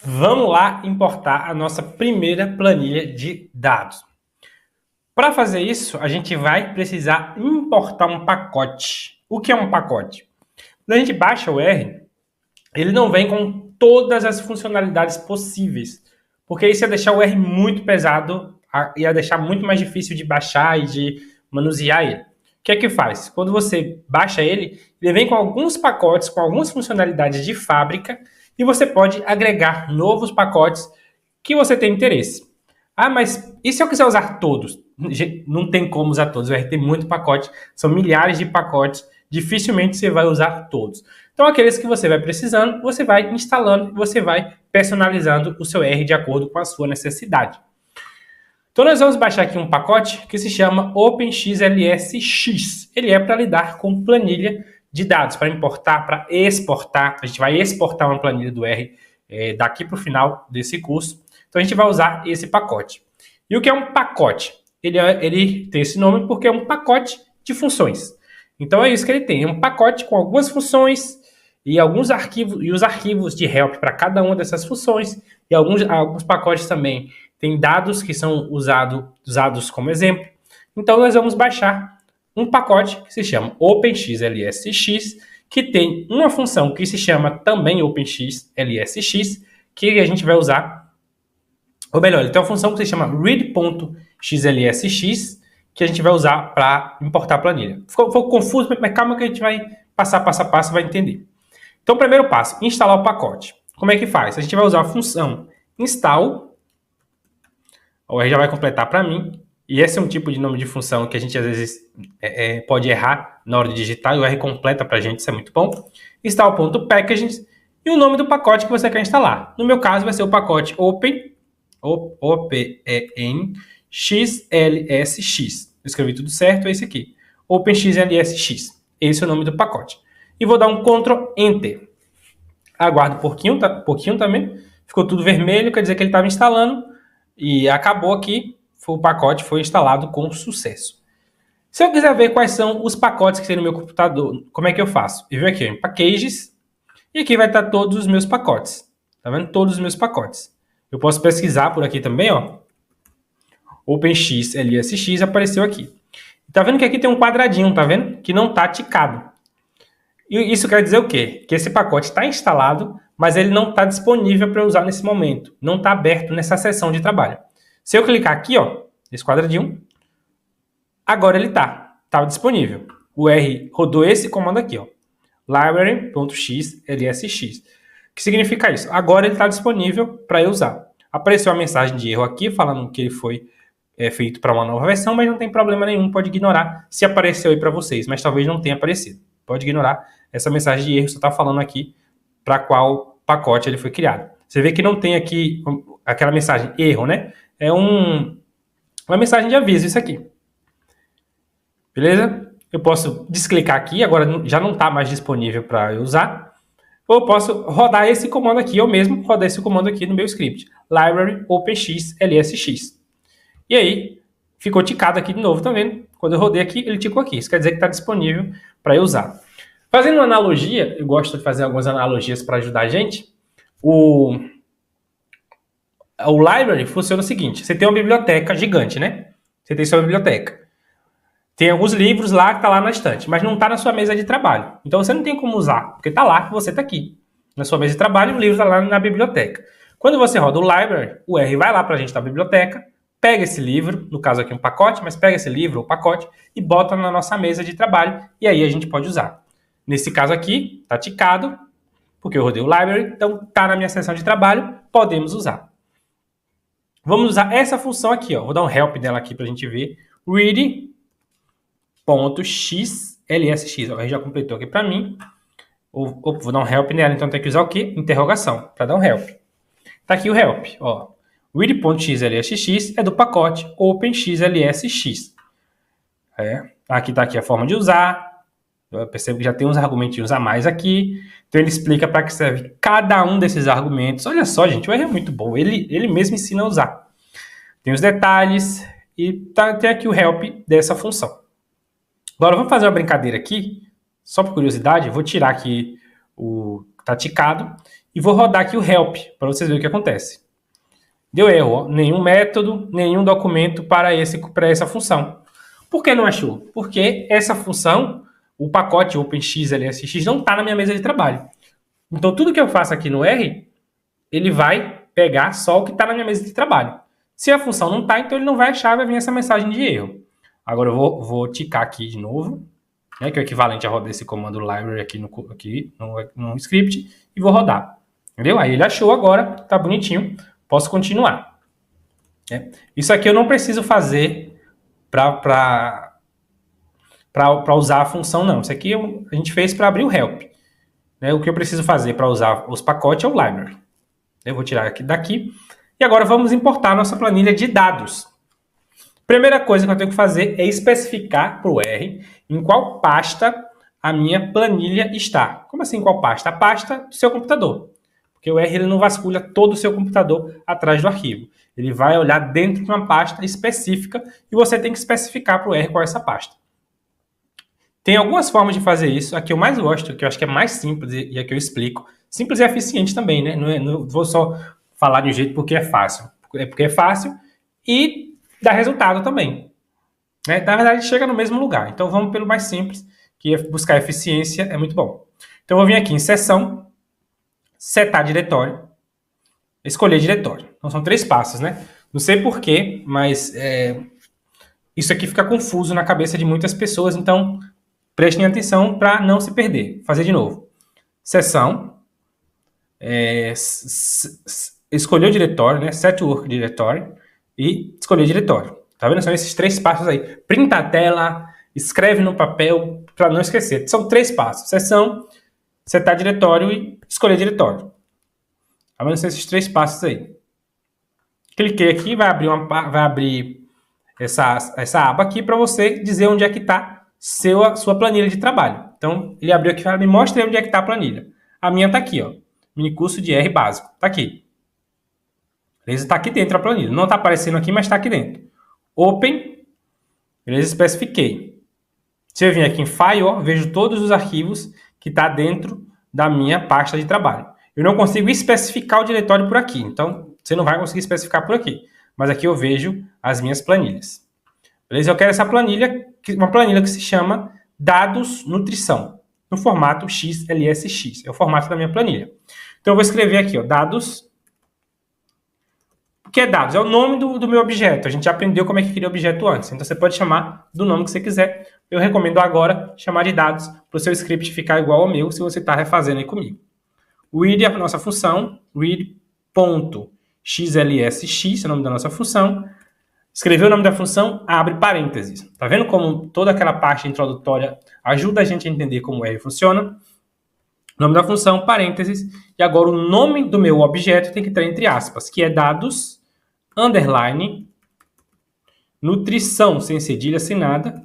Vamos lá importar a nossa primeira planilha de dados. Para fazer isso, a gente vai precisar importar um pacote. O que é um pacote? Quando a gente baixa o R, ele não vem com todas as funcionalidades possíveis, porque isso ia deixar o R muito pesado, ia deixar muito mais difícil de baixar e de manusear ele. O que é que faz? Quando você baixa ele, ele vem com alguns pacotes, com algumas funcionalidades de fábrica, e você pode agregar novos pacotes que você tem interesse. Ah, mas e se eu quiser usar todos? Não tem como usar todos, o R tem muito pacote, são milhares de pacotes, dificilmente você vai usar todos. Então, aqueles que você vai precisando, você vai instalando, você vai personalizando o seu R de acordo com a sua necessidade. Então, nós vamos baixar aqui um pacote que se chama OpenXLSX. Ele é para lidar com planilha de dados, para importar, para exportar. A gente vai exportar uma planilha do R daqui para o final desse curso. Então, a gente vai usar esse pacote. E o que é um pacote? Ele tem esse nome porque é um pacote de funções. Então, é isso que ele tem. É um pacote com algumas funções e alguns arquivos, e os arquivos de help para cada uma dessas funções, e alguns pacotes também tem dados que são usados como exemplo. Então, nós vamos baixar um pacote que se chama OpenXLSX, que tem uma função que se chama também OpenXLSX, que a gente vai usar, ou melhor, ele tem uma função que se chama read.xlsx, que a gente vai usar para importar a planilha. Ficou confuso, mas calma que a gente vai passar passo a passo e vai entender. Então, primeiro passo, instalar o pacote. Como é que faz? A gente vai usar a função install. O R já vai completar para mim. E esse é um tipo de nome de função que a gente às vezes pode errar na hora de digitar. E o R completa para a gente, isso é muito bom. Install.packages e o nome do pacote que você quer instalar. No meu caso, vai ser o pacote OpenXLSX. Eu escrevi tudo certo, é esse aqui. OpenXLSX. Esse é o nome do pacote. E vou dar um Ctrl Enter. Aguardo um pouquinho também. Ficou tudo vermelho, quer dizer que ele estava instalando. E acabou aqui, o pacote foi instalado com sucesso. Se eu quiser ver quais são os pacotes que tem no meu computador, como é que eu faço? Eu venho aqui em Packages, e aqui vai estar todos os meus pacotes. Tá vendo? Todos os meus pacotes. Eu posso pesquisar por aqui também, ó. OpenXLSX apareceu aqui. Tá vendo que aqui tem um quadradinho, tá vendo? Que não tá ticado. E isso quer dizer o quê? Que esse pacote está instalado, mas ele não está disponível para usar nesse momento. Não está aberto nessa seção de trabalho. Se eu clicar aqui, ó, nesse quadradinho, agora ele está disponível. O R rodou esse comando aqui, ó, library.xlsx. O que significa isso? Agora ele está disponível para eu usar. Apareceu uma mensagem de erro aqui, falando que ele foi feito para uma nova versão, mas não tem problema nenhum, pode ignorar se apareceu aí para vocês, mas talvez não tenha aparecido. Pode ignorar essa mensagem de erro, só está falando aqui para qual pacote ele foi criado. Você vê que não tem aqui aquela mensagem erro, né? É uma mensagem de aviso isso aqui. Beleza? Eu posso desclicar aqui, agora já não está mais disponível para eu usar. Ou eu posso rodar esse comando aqui, eu mesmo rodar esse comando aqui no meu script. Library OpenXLSX. E aí, ficou ticado aqui de novo, tá vendo? Quando eu rodei aqui, ele ticou aqui. Isso quer dizer que está disponível para eu usar. Fazendo uma analogia, eu gosto de fazer algumas analogias para ajudar a gente. O library funciona o seguinte: você tem uma biblioteca gigante, né? Você tem sua biblioteca. Tem alguns livros lá que está lá na estante, mas não está na sua mesa de trabalho. Então você não tem como usar, porque está lá, você está aqui. Na sua mesa de trabalho, o livro está lá na biblioteca. Quando você roda o library, o R vai lá para a gente da biblioteca, pega esse livro, no caso aqui um pacote, mas pega esse livro ou pacote e bota na nossa mesa de trabalho e aí a gente pode usar. Nesse caso aqui, está ticado, porque eu rodei o library, então está na minha seção de trabalho, podemos usar. Vamos usar essa função aqui, ó. Vou dar um help dela aqui para a gente ver. Read.xlsx. Ó, já completou aqui para mim. Vou dar um help nela, então tem que usar o quê? Interrogação, para dar um help. Tá aqui o help, ó. Read.xlsx é do pacote OpenXLSX. Aqui tá aqui a forma de usar. Eu percebo que já tem uns argumentinhos a mais aqui. Então ele explica para que serve cada um desses argumentos. Olha só, gente, o R é muito bom. Ele mesmo ensina a usar. Tem os detalhes e tem aqui o help dessa função. Agora vamos fazer uma brincadeira aqui. Só por curiosidade, eu vou tirar aqui tá ticado, e vou rodar aqui o help, para vocês verem o que acontece. Deu erro, ó. Nenhum método, nenhum documento para essa função. Por que não achou? Porque essa função, o pacote OpenXLSX, não está na minha mesa de trabalho. Então, tudo que eu faço aqui no R, ele vai pegar só o que está na minha mesa de trabalho. Se a função não está, então ele não vai achar, vai vir essa mensagem de erro. Agora eu vou ticar aqui de novo, né, que é o equivalente a rodar esse comando library aqui no script, e vou rodar. Entendeu? Aí ele achou agora, tá bonitinho, posso continuar. Isso aqui eu não preciso fazer para usar a função, não. Isso aqui a gente fez para abrir o help. O que eu preciso fazer para usar os pacotes é o library. Eu vou tirar aqui daqui. E agora vamos importar a nossa planilha de dados. Primeira coisa que eu tenho que fazer é especificar para o R em qual pasta a minha planilha está. Como assim qual pasta? A pasta do seu computador. Porque o R ele não vasculha todo o seu computador atrás do arquivo. Ele vai olhar dentro de uma pasta específica e você tem que especificar para o R qual é essa pasta. Tem algumas formas de fazer isso. A que eu mais gosto, que eu acho que é mais simples e a que eu explico. Simples e eficiente também, né? Não vou só falar de um jeito porque é fácil. É porque é fácil e dá resultado também. Na verdade, chega no mesmo lugar. Então, vamos pelo mais simples, que é buscar eficiência, é muito bom. Então, eu vou vir aqui em seção, setar diretório, escolher diretório. Então, são 3 passos, né? Não sei porquê, mas isso aqui fica confuso na cabeça de muitas pessoas, então prestem atenção para não se perder. Fazer de novo. Seção, escolher o diretório, né? Set work diretório e escolher diretório. Tá vendo? São esses 3 passos aí. Printa a tela, escreve no papel para não esquecer. São 3 passos. Seção, setar diretório e escolher diretório. Tá vendo? São esses 3 passos aí. Cliquei aqui, vai abrir essa aba aqui para você dizer onde é que está sua planilha de trabalho. Então, ele abriu aqui e fala, me mostra onde é que está a planilha. A minha está aqui, ó. Mini curso de R básico. Está aqui. Beleza? Está aqui dentro a planilha. Não está aparecendo aqui, mas está aqui dentro. Open. Beleza? Especifiquei. Se eu vir aqui em File, ó, vejo todos os arquivos que está dentro da minha pasta de trabalho. Eu não consigo especificar o diretório por aqui. Então, você não vai conseguir especificar por aqui. Mas aqui eu vejo as minhas planilhas. Beleza? Eu quero essa planilha, uma planilha que se chama Dados Nutrição, no formato XLSX. É o formato da minha planilha. Então, eu vou escrever aqui, ó, dados. O que é dados? É o nome do meu objeto. A gente já aprendeu como é que cria objeto antes. Então, você pode chamar do nome que você quiser. Eu recomendo agora chamar de dados para o seu script ficar igual ao meu, se você está refazendo aí comigo. Read é a nossa função. Read.xlsx é o nome da nossa função. Escreveu o nome da função, abre parênteses. Tá vendo como toda aquela parte introdutória ajuda a gente a entender como o R funciona? Nome da função, parênteses. E agora o nome do meu objeto tem que estar entre aspas, que é dados, underline, nutrição, sem cedilha, sem nada.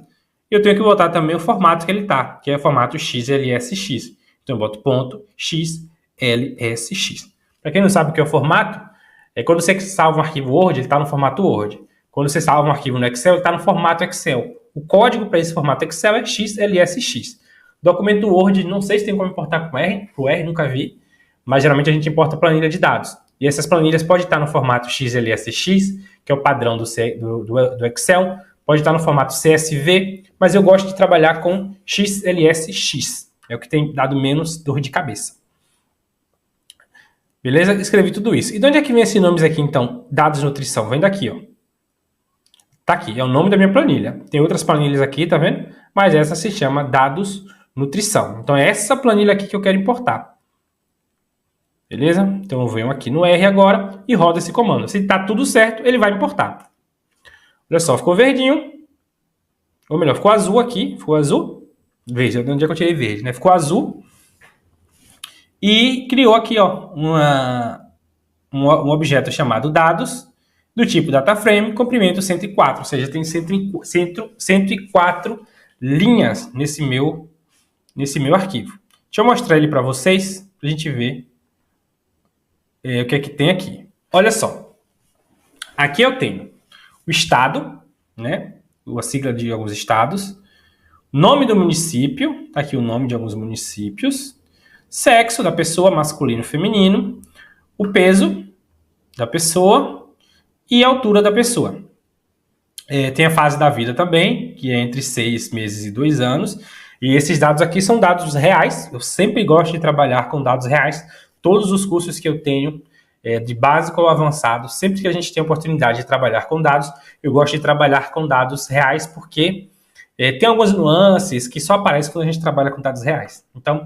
E eu tenho que botar também o formato que ele está, que é o formato XLSX. Então eu boto ponto XLSX. Para quem não sabe o que é o formato, é quando você salva um arquivo Word, ele está no formato Word. Quando você salva um arquivo no Excel, ele está no formato Excel. O código para esse formato Excel é XLSX. Documento Word, não sei se tem como importar com R, o R nunca vi, mas geralmente a gente importa planilha de dados. E essas planilhas podem estar no formato XLSX, que é o padrão do Excel, pode estar no formato CSV, mas eu gosto de trabalhar com XLSX. É o que tem dado menos dor de cabeça. Beleza? Escrevi tudo isso. E de onde é que vem esses nomes aqui, então? Dados nutrição. Vem daqui, ó. Tá aqui, é o nome da minha planilha. Tem outras planilhas aqui, tá vendo? Mas essa se chama dados nutrição. Então é essa planilha aqui que eu quero importar. Beleza? Então eu venho aqui no R agora e rodo esse comando. Se tá tudo certo, ele vai importar. Olha só, ficou verdinho. Ou melhor, ficou azul aqui. Ficou azul. Veja, de onde é que eu tirei verde, né? Ficou azul. E criou aqui, ó, um objeto chamado dados, do tipo DataFrame, comprimento 104. Ou seja, tem 104 linhas nesse meu arquivo. Deixa eu mostrar ele para vocês, para a gente ver o que é que tem aqui. Olha só. Aqui eu tenho o estado, né? A sigla de alguns estados. Nome do município. Tá aqui o nome de alguns municípios. sexo da pessoa, masculino e feminino, o peso da pessoa e a altura da pessoa. Tem a fase da vida também, que é entre 6 meses e 2 anos. E esses dados aqui são dados reais. Eu sempre gosto de trabalhar com dados reais. Todos os cursos que eu tenho, de básico ao avançado, sempre que a gente tem a oportunidade de trabalhar com dados, eu gosto de trabalhar com dados reais, porque tem algumas nuances que só aparecem quando a gente trabalha com dados reais. Então,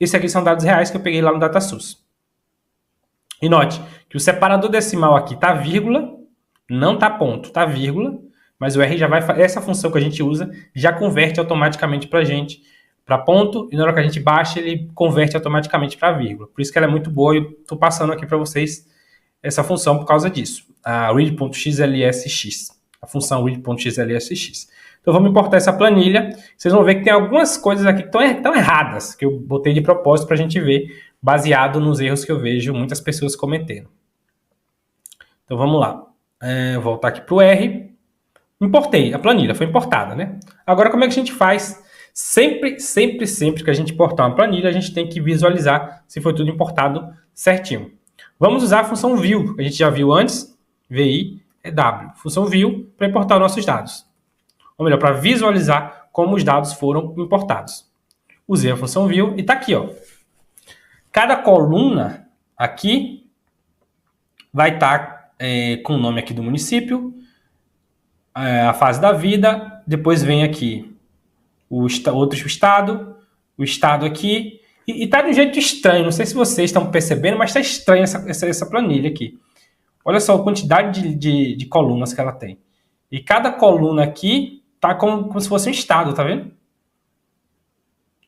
esses aqui são dados reais que eu peguei lá no DataSUS. E note que o separador decimal aqui está vírgula, não está ponto, está vírgula, mas o R já vai, essa função que a gente usa já converte automaticamente para a gente para ponto, e na hora que a gente baixa, ele converte automaticamente para vírgula. Por isso que ela é muito boa, e eu estou passando aqui para vocês essa função por causa disso. A read.xlsx, a função read.xlsx. Então vamos importar essa planilha. Vocês vão ver que tem algumas coisas aqui que estão erradas, que eu botei de propósito para a gente ver, baseado nos erros que eu vejo muitas pessoas cometendo. Então vamos lá. Voltar aqui para o R. Importei, a planilha foi importada, né? Agora, como é que a gente faz? Sempre que a gente importar uma planilha, a gente tem que visualizar se foi tudo importado certinho. Vamos usar a função view, que a gente já viu antes, VI é W. Função view para importar os nossos dados. Ou melhor, para visualizar como os dados foram importados. Usei a função view e está aqui, ó. Cada coluna aqui vai estar com o nome aqui do município, a fase da vida, depois vem aqui outro estado, o estado aqui, e tá de um jeito estranho, não sei se vocês estão percebendo, mas tá estranha essa planilha aqui. Olha só a quantidade de colunas que ela tem. E cada coluna aqui tá como se fosse um estado, tá vendo?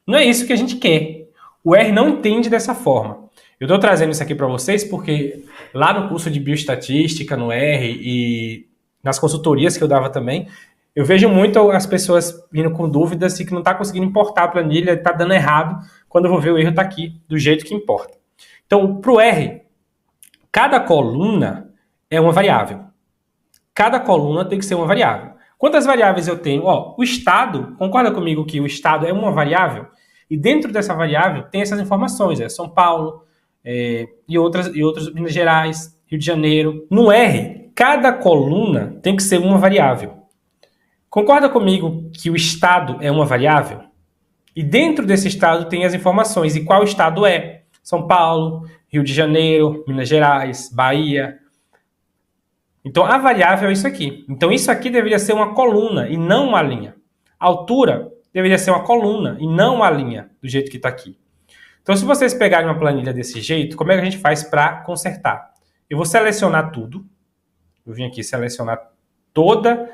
Não é isso que a gente quer. O R não entende dessa forma. Eu estou trazendo isso aqui para vocês porque lá no curso de bioestatística, no R, e nas consultorias que eu dava também, eu vejo muito as pessoas vindo com dúvidas e que não está conseguindo importar a planilha, está dando errado, quando eu vou ver o erro está aqui, do jeito que importa. Então, para o R, cada coluna é uma variável. Cada coluna tem que ser uma variável. Quantas variáveis eu tenho? O estado, concorda comigo que o estado é uma variável? E dentro dessa variável tem essas informações, São Paulo e outros Minas Gerais, Rio de Janeiro. No R, cada coluna tem que ser uma variável. Concorda comigo que o estado é uma variável? E dentro desse estado tem as informações. E qual estado é? São Paulo, Rio de Janeiro, Minas Gerais, Bahia. Então, a variável é isso aqui. Então, isso aqui deveria ser uma coluna e não uma linha. A altura deveria ser uma coluna e não uma linha, do jeito que está aqui. Então, se vocês pegarem uma planilha desse jeito, como é que a gente faz para consertar? Eu vou selecionar tudo. Eu vim aqui selecionar toda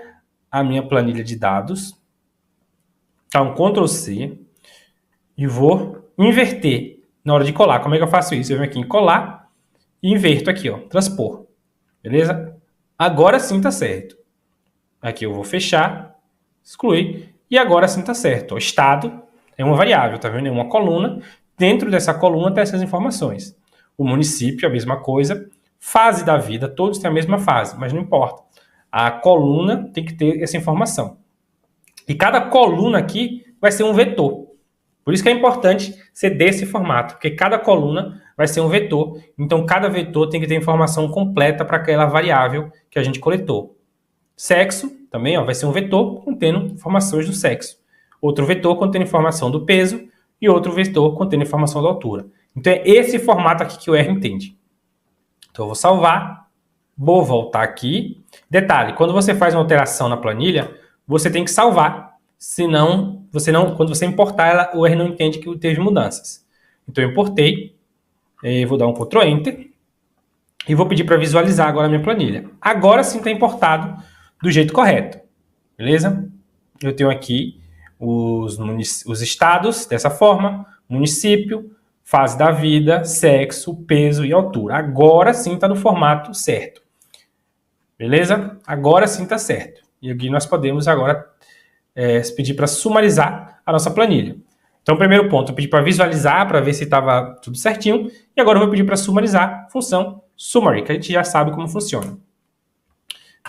a minha planilha de dados. Então, Ctrl C. E vou inverter na hora de colar. Como é que eu faço isso? Eu venho aqui em colar e inverto aqui, transpor. Beleza? Agora sim está certo. Aqui eu vou fechar, excluir, e agora sim está certo. O estado é uma variável, tá vendo? É uma coluna. Dentro dessa coluna tem essas informações. O município, a mesma coisa. Fase da vida, todos têm a mesma fase, mas não importa. A coluna tem que ter essa informação. E cada coluna aqui vai ser um vetor. Por isso que é importante ser desse formato, porque cada coluna vai ser um vetor. Então, cada vetor tem que ter informação completa para aquela variável que a gente coletou. Sexo também vai ser um vetor contendo informações do sexo. Outro vetor contendo informação do peso e outro vetor contendo informação da altura. Então, é esse formato aqui que o R entende. Então, eu vou salvar, vou voltar aqui. Detalhe, quando você faz uma alteração na planilha, você tem que salvar. Senão, quando você importar, o R não entende que teve mudanças. Então, eu importei, vou dar um Ctrl Enter e vou pedir para visualizar agora a minha planilha. Agora sim está importado do jeito correto, beleza? Eu tenho aqui os estados dessa forma, município, fase da vida, sexo, peso e altura. Agora sim está no formato certo, beleza? Agora sim está certo. E aqui nós podemos agora pedir para sumarizar a nossa planilha. Então, primeiro ponto, eu pedi para visualizar, para ver se estava tudo certinho. E agora eu vou pedir para sumarizar a função summary, que a gente já sabe como funciona.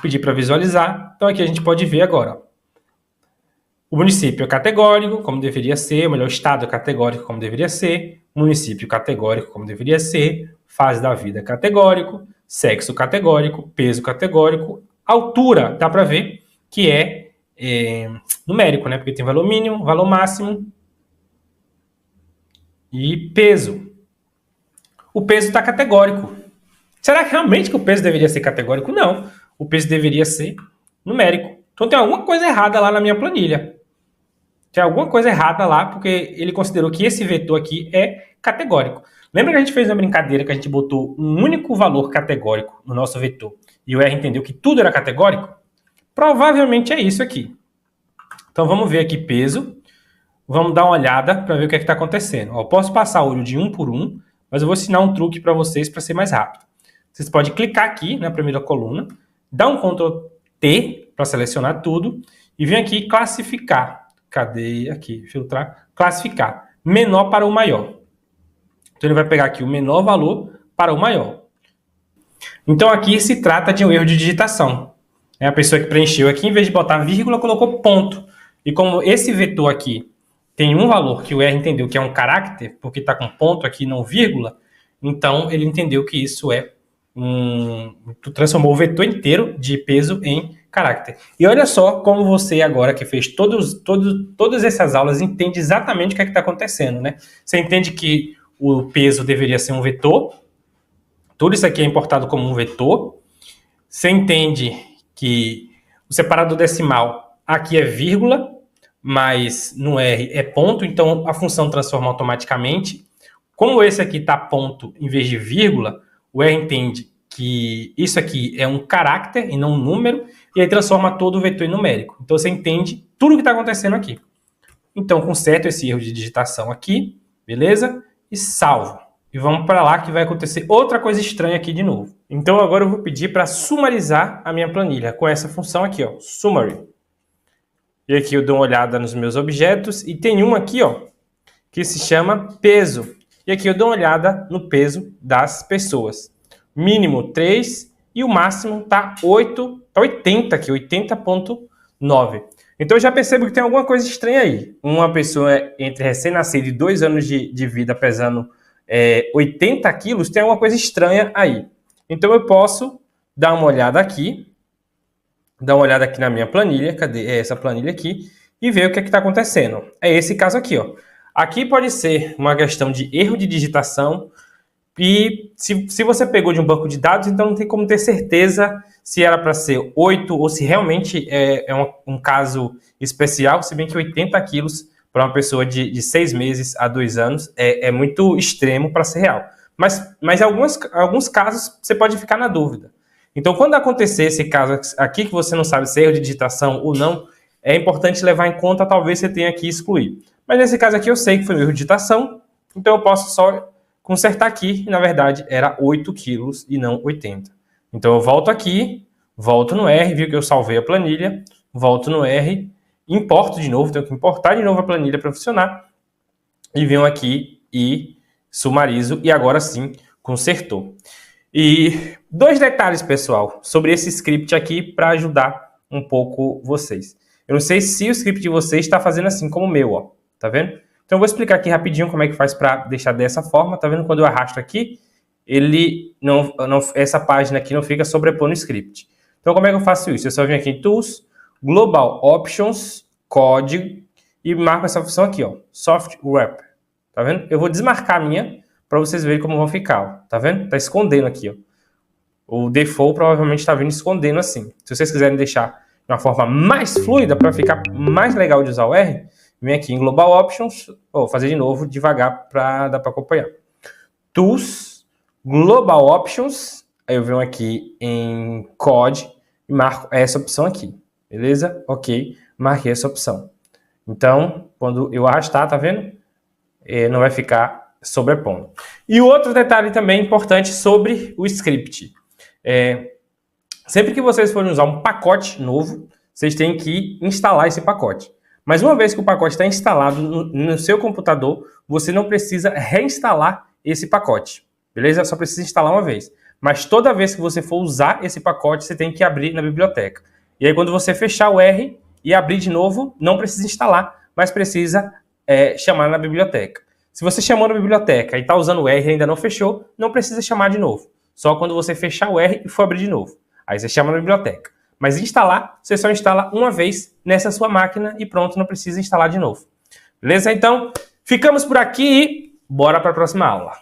Pedir para visualizar. Então, aqui a gente pode ver agora. O município é categórico, como deveria ser, o estado é categórico, como deveria ser, município categórico, como deveria ser, fase da vida categórico, sexo categórico, peso categórico, altura, dá para ver que é numérico, né? Porque tem valor mínimo, valor máximo e peso. O peso está categórico. Será que realmente o peso deveria ser categórico? Não. O peso deveria ser numérico. Então tem alguma coisa errada lá na minha planilha. Tem alguma coisa errada lá, porque ele considerou que esse vetor aqui é categórico. Lembra que a gente fez uma brincadeira que a gente botou um único valor categórico no nosso vetor e o R entendeu que tudo era categórico? Provavelmente é isso aqui. Então vamos ver aqui peso. Vamos dar uma olhada para ver o que é que está acontecendo. Eu posso passar o olho de um por um, mas eu vou ensinar um truque para vocês para ser mais rápido. Vocês podem clicar aqui na primeira coluna, dar um Ctrl T para selecionar tudo e vir aqui classificar. Cadê aqui? Filtrar. Classificar. Menor para o maior. Então ele vai pegar aqui o menor valor para o maior. Então aqui se trata de um erro de digitação. É a pessoa que preencheu aqui, em vez de botar vírgula, colocou ponto. E como esse vetor aqui tem um valor que o R entendeu que é um caráter, porque está com ponto aqui, não vírgula, então ele entendeu que isso é transformou o vetor inteiro de peso em caráter. E olha só como você agora que fez todas essas aulas entende exatamente o que é que está acontecendo, né? Você entende que o peso deveria ser um vetor, tudo isso aqui é importado como um vetor. Você entende que o separador decimal aqui é vírgula, mas no R é ponto, então a função transforma automaticamente. Como esse aqui está ponto em vez de vírgula, o R entende que isso aqui é um caráter e não um número, e aí transforma todo o vetor em numérico. Então você entende tudo o que está acontecendo aqui. Então conserto esse erro de digitação aqui, beleza? E salvo. E vamos para lá que vai acontecer outra coisa estranha aqui de novo. Então agora eu vou pedir para sumarizar a minha planilha com essa função aqui, ó, summary. E aqui eu dou uma olhada nos meus objetos e tem um aqui, ó, que se chama peso. E aqui eu dou uma olhada no peso das pessoas. Mínimo 3 e o máximo tá 80 aqui, 80,9. Então eu já percebo que tem alguma coisa estranha aí. Uma pessoa entre recém-nascido e 2 anos de vida pesando 80 quilos, tem alguma coisa estranha aí. Então eu posso dar uma olhada aqui na minha planilha, cadê essa planilha aqui, e ver o que é que está acontecendo. É esse caso aqui, ó. Aqui pode ser uma questão de erro de digitação, e se você pegou de um banco de dados, então não tem como ter certeza se era para ser 8 ou se realmente é um caso especial, se bem que 80 quilos para uma pessoa de 6 meses a 2 anos é muito extremo para ser real. Mas em alguns casos você pode ficar na dúvida. Então, quando acontecer esse caso aqui, que você não sabe se é erro de digitação ou não, é importante levar em conta, talvez você tenha que excluir. Mas nesse caso aqui eu sei que foi um erro de digitação, então eu posso só consertar aqui, e na verdade era 8 quilos e não 80. Então eu volto aqui, volto no R, viu que eu salvei a planilha, volto no R, importo de novo, tenho que importar de novo a planilha para funcionar, e venho aqui e sumarizo, e agora sim, consertou. E 2 detalhes, pessoal, sobre esse script aqui para ajudar um pouco vocês. Eu não sei se o script de vocês está fazendo assim como o meu, ó. Tá vendo? Então eu vou explicar aqui rapidinho como é que faz para deixar dessa forma. Tá vendo? Quando eu arrasto aqui, essa página aqui não fica sobrepondo o script. Então como é que eu faço isso? Eu só venho aqui em Tools, Global Options, Código e marco essa função aqui, ó, Soft Wrap. Tá vendo? Eu vou desmarcar a minha para vocês verem como vão ficar, ó. Tá vendo? Tá escondendo aqui, ó. O default provavelmente está vindo escondendo assim. Se vocês quiserem deixar de uma forma mais fluida, para ficar mais legal de usar o R, vem aqui em Global Options, vou fazer de novo, devagar, para dar para acompanhar. Tools, Global Options, aí eu venho aqui em Code e marco essa opção aqui, beleza? Ok, marquei essa opção. Então, quando eu arrastar, tá vendo? Não vai ficar sobrepondo. E o outro detalhe também importante sobre o script. Sempre que vocês forem usar um pacote novo, vocês têm que instalar esse pacote. Mas uma vez que o pacote está instalado no seu computador, você não precisa reinstalar esse pacote, beleza? Só precisa instalar uma vez. Mas toda vez que você for usar esse pacote, você tem que abrir na biblioteca. E aí quando você fechar o R, e abrir de novo, não precisa instalar, mas precisa chamar na biblioteca. Se você chamou na biblioteca e está usando o R e ainda não fechou, não precisa chamar de novo. Só quando você fechar o R e for abrir de novo. Aí você chama na biblioteca. Mas instalar, você só instala uma vez nessa sua máquina e pronto, não precisa instalar de novo. Beleza? Então, ficamos por aqui e bora para a próxima aula.